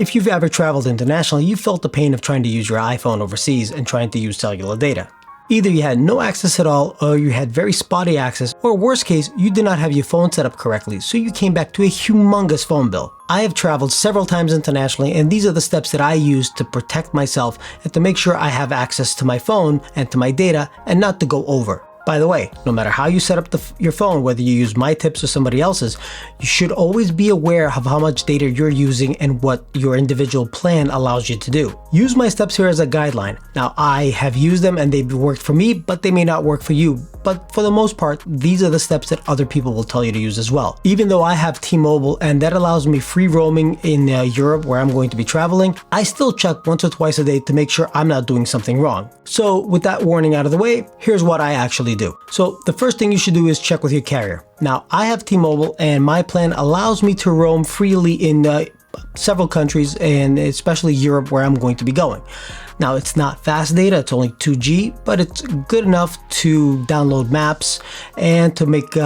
If you've ever traveled internationally, you felt the pain of trying to use your iPhone overseas and trying to use cellular data. Either you had no access at all, or you had very spotty access, or worst case, you did not have your phone set up correctly, so you came back to a humongous phone bill. I have traveled several times internationally, and these are the steps that I use to protect myself and to make sure I have access to my phone and to my data and not to go over. By the way, no matter how you set up your phone, whether you use my tips or somebody else's, you should always be aware of how much data you're using and what your individual plan allows you to do. Use my steps here as a guideline. Now, I have used them and they've worked for me, but they may not work for you. But for the most part, these are the steps that other people will tell you to use as well. Even though I have T-Mobile and that allows me free roaming in Europe where I'm going to be traveling, I still check once or twice a day to make sure I'm not doing something wrong. So with that warning out of the way, here's what I actually do. So the first thing you should do is check with your carrier. Now, I have T-Mobile and my plan allows me to roam freely in several countries, and especially Europe where I'm going to be going. Now, it's not fast data, it's only 2G, but it's good enough to download maps and to make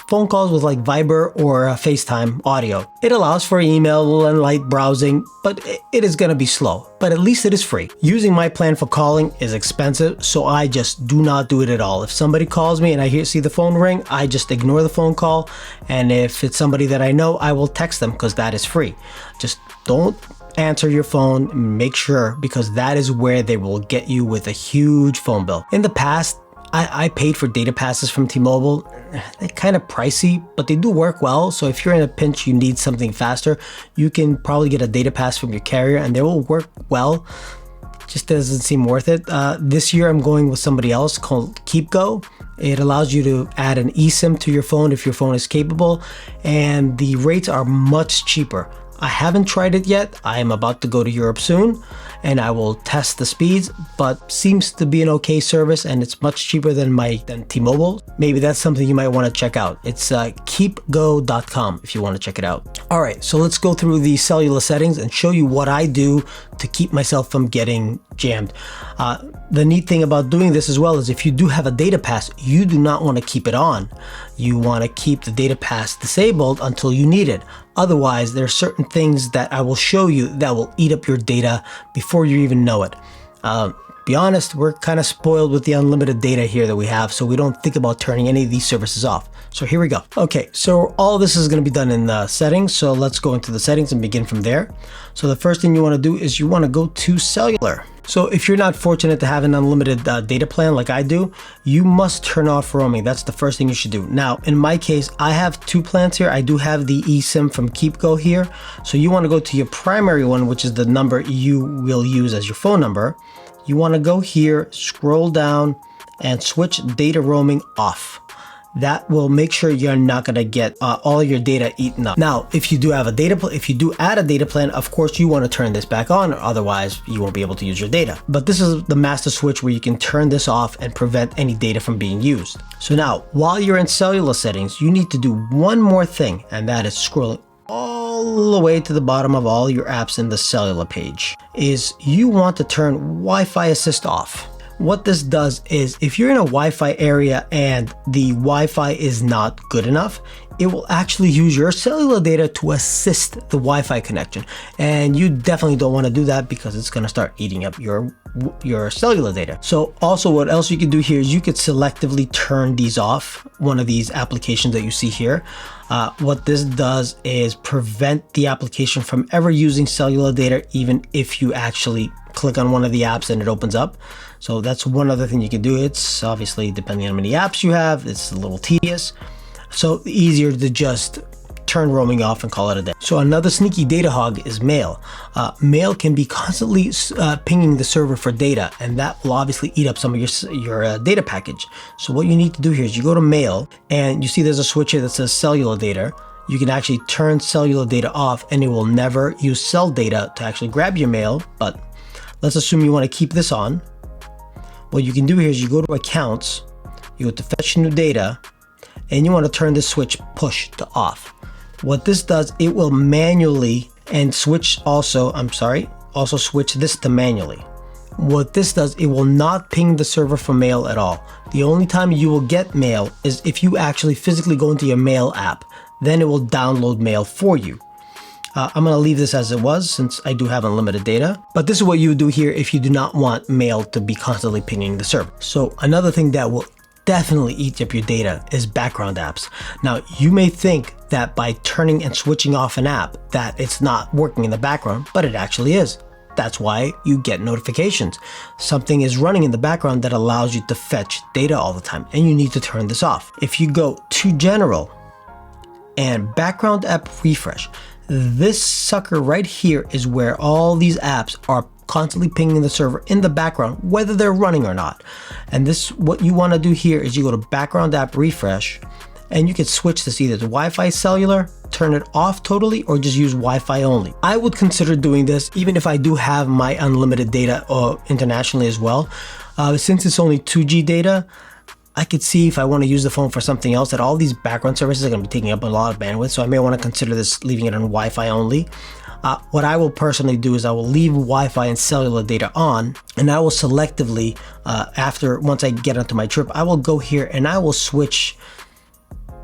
phone calls with like Viber or FaceTime audio. It allows for email and light browsing, but it is going to be slow, but at least it is free. Using my plan for calling is expensive, so I just do not do it at all. If somebody calls me and I see the phone ring, I just ignore the phone call. And if it's somebody that I know, I will text them because that is free. Just don't answer your phone, make sure, because that is where they will get you with a huge phone bill. In the past, I paid for data passes from T-Mobile. They're kind of pricey, but they do work well. So if you're in a pinch, you need something faster, you can probably get a data pass from your carrier and they will work well. Just doesn't seem worth it. This year I'm going with somebody else called KeepGo. It allows you to add an eSIM to your phone if your phone is capable, and the rates are much cheaper. I haven't tried it yet. I am about to go to Europe soon and I will test the speeds, but seems to be an okay service and it's much cheaper than T-Mobile. Maybe that's something you might want to check out. It's keepgo.com if you want to check it out. All right, so let's go through the cellular settings and show you what I do to keep myself from getting jammed. The neat thing about doing this as well is if you do have a data pass, you do not want to keep it on. You want to keep the data pass disabled until you need it. Otherwise, there are certain things that I will show you that will eat up your data before you even know it. Be honest, we're kind of spoiled with the unlimited data here that we have, so we don't think about turning any of these services off. So here we go. Okay, so all this is going to be done in the settings. So let's go into the settings and begin from there. So the first thing you want to do is you want to go to cellular. So if you're not fortunate to have an unlimited data plan like I do, you must turn off roaming. That's the first thing you should do. Now, in my case, I have two plans here. I do have the eSIM from KeepGo here. So you want to go to your primary one, which is the number you will use as your phone number. You want to go here, scroll down, and switch data roaming off. That will make sure you're not going to get all your data eaten up. Now, if you do add a data plan, of course you want to turn this back on, or otherwise you won't be able to use your data. But this is the master switch where you can turn this off and prevent any data from being used. So now, while you're in cellular settings, you need to do one more thing, and that is scrolling all the way to the bottom of all your apps in the cellular page. Is you want to turn Wi-Fi assist off. What this does is if you're in a Wi-Fi area and the Wi-Fi is not good enough, it will actually use your cellular data to assist the Wi-Fi connection. And you definitely don't want to do that because it's going to start eating up your cellular data. So also what else you can do here is you could selectively turn these off, one of these applications that you see here. What this does is prevent the application from ever using cellular data, even if you actually click on one of the apps and it opens up. So that's one other thing you can do. It's obviously depending on how many apps you have, it's a little tedious. So easier to just turn roaming off and call it a day. So another sneaky data hog is Mail. Mail can be constantly pinging the server for data, and that will obviously eat up some of your data package. So what you need to do here is you go to Mail, and you see there's a switch here that says cellular data. You can actually turn cellular data off, and it will never use cell data to actually grab your mail. But let's assume you want to keep this on. What you can do here is you go to Accounts, you go to Fetch New Data, and you want to turn this switch push to off. What this does, it will manually also switch this to manually. What this does, it will not ping the server for mail at all. The only time you will get mail is if you actually physically go into your mail app, then it will download mail for you. I'm going to leave this as it was since I do have unlimited data. But this is what you would do here if you do not want mail to be constantly pinging the server. So another thing that will definitely eat up your data is background apps. Now, you may think that by turning and switching off an app that it's not working in the background, but it actually is. That's why you get notifications. Something is running in the background that allows you to fetch data all the time, and you need to turn this off. If you go to General and Background App Refresh, this sucker right here is where all these apps are constantly pinging the server in the background, whether they're running or not. And this, what you want to do here is you go to Background App Refresh, and you can switch this either to Wi-Fi cellular, turn it off totally, or just use Wi-Fi only. I would consider doing this even if I do have my unlimited data internationally as well. Since it's only 2G data, I could see if I want to use the phone for something else that all these background services are going to be taking up a lot of bandwidth. So I may want to consider this, leaving it on Wi-Fi only. What I will personally do is I will leave Wi-Fi and cellular data on, and I will selectively, once I get onto my trip, I will go here and I will switch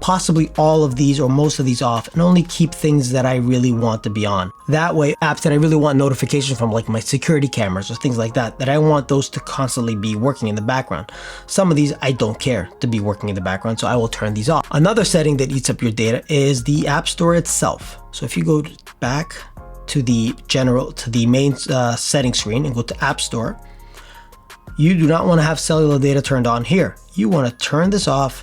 possibly all of these or most of these off and only keep things that I really want to be on. That way, apps that I really want notifications from, like my security cameras or things like that, that I want those to constantly be working in the background. Some of these I don't care to be working in the background, so I will turn these off. Another setting that eats up your data is the App Store itself. So if you go back to the main settings screen and go to App Store, you do not want to have cellular data turned on here. You want to turn this off,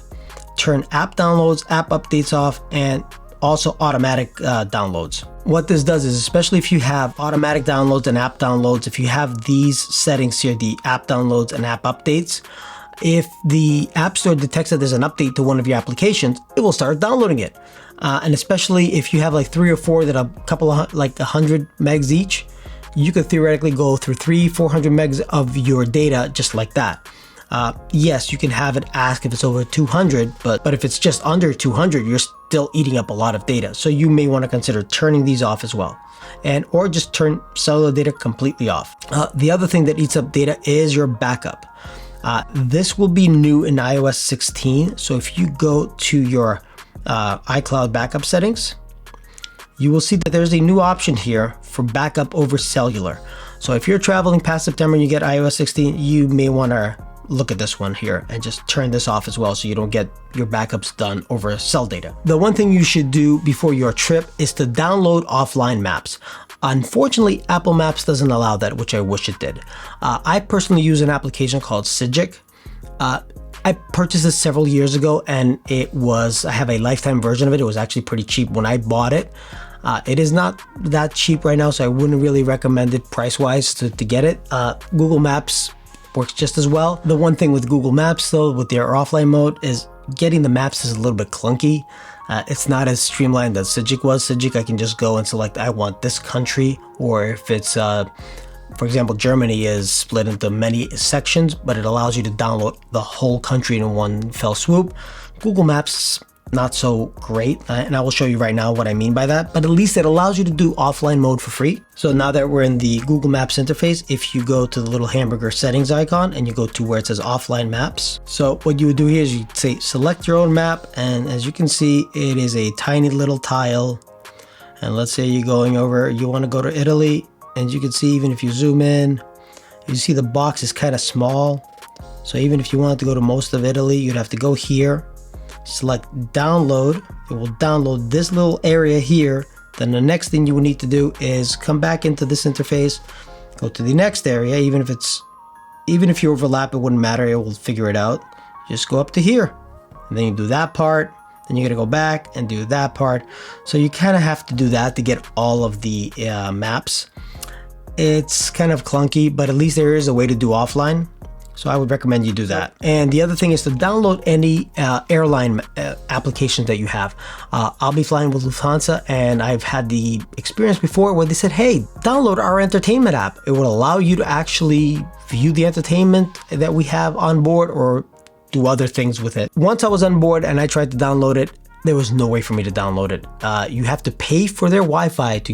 turn app downloads, app updates off, and also automatic downloads. What this does is, especially if you have automatic downloads and app downloads, if you have these settings here, the app downloads and app updates, if the App Store detects that there's an update to one of your applications, it will start downloading it. And especially if you have like 3 or 4 that are a couple of like 100 megs each, you could theoretically go through 300-400 megs of your data just like that. Yes, you can have it ask if it's over 200, but if it's just under 200, you're still eating up a lot of data. So you may want to consider turning these off as well, or just turn cellular data completely off. The other thing that eats up data is your backup. This will be new in iOS 16. So if you go to your iCloud backup settings, you will see that there's a new option here for backup over cellular. So if you're traveling past September and you get iOS 16, you may want to look at this one here and just turn this off as well so you don't get your backups done over cell data. The one thing you should do before your trip is to download offline maps. Unfortunately, Apple Maps doesn't allow that, which I wish it did. I personally use an application called Cygic. I purchased this several years ago, and I have a lifetime version of it. It was actually pretty cheap when I bought it. It is not that cheap right now, so I wouldn't really recommend it price-wise to get it. Google Maps works just as well. The one thing with Google Maps though, with their offline mode, is getting the maps is a little bit clunky. It's not as streamlined as Cygic was. Cygic, I can just go and select I want this country, or if it's for example, Germany is split into many sections, but it allows you to download the whole country in one fell swoop. Google Maps, not so great, and I will show you right now what I mean by that, but at least it allows you to do offline mode for free. So now that we're in the Google Maps interface, if you go to the little hamburger settings icon and you go to where it says offline maps, so what you would do here is you say select your own map, and as you can see, it is a tiny little tile. And let's say you're going over, you want to go to Italy, and you can see even if you zoom in, you see the box is kind of small. So even if you wanted to go to most of Italy, you'd have to go here, select download. It will download this little area here. Then the next thing you will need to do is come back into this interface, go to the next area. Even if you overlap, it wouldn't matter. It will figure it out. Just go up to here, and then you do that part. Then you're gonna go back and do that part. So you kind of have to do that to get all of the maps. It's kind of clunky, but at least there is a way to do offline. So I would recommend you do that. And the other thing is to download any airline applications that you have. I'll be flying with Lufthansa, and I've had the experience before where they said, hey, download our entertainment app. It will allow you to actually view the entertainment that we have on board or do other things with it. Once I was on board and I tried to download it, there was no way for me to download it. You have to pay for their Wi-Fi to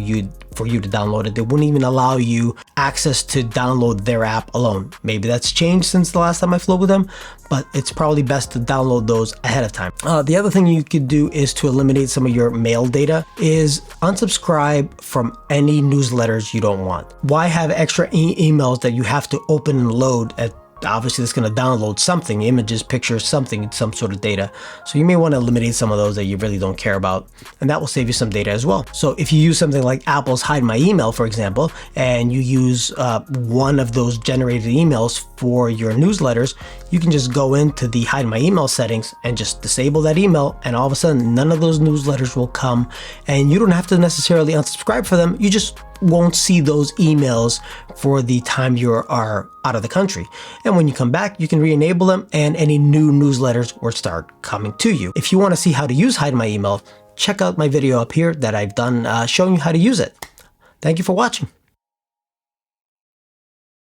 for you to download it. They wouldn't even allow you access to download their app alone. Maybe that's changed since the last time I flew with them, but it's probably best to download those ahead of time. The other thing you could do is to eliminate some of your mail data is unsubscribe from any newsletters you don't want. Why have extra emails that you have to open and load obviously it's going to download something, images, pictures, something, some sort of data. So you may want to eliminate some of those that you really don't care about, and that will save you some data as well. So if you use something like Apple's Hide My Email, for example, and you use one of those generated emails for your newsletters, you can just go into the Hide My Email settings and just disable that email, and all of a sudden none of those newsletters will come, and you don't have to necessarily unsubscribe for them. You just won't see those emails for the time you are out of the country. And when you come back, you can re-enable them and any new newsletters will start coming to you. If you want to see how to use Hide My Email, check out my video up here that I've done showing you how to use it. Thank you for watching.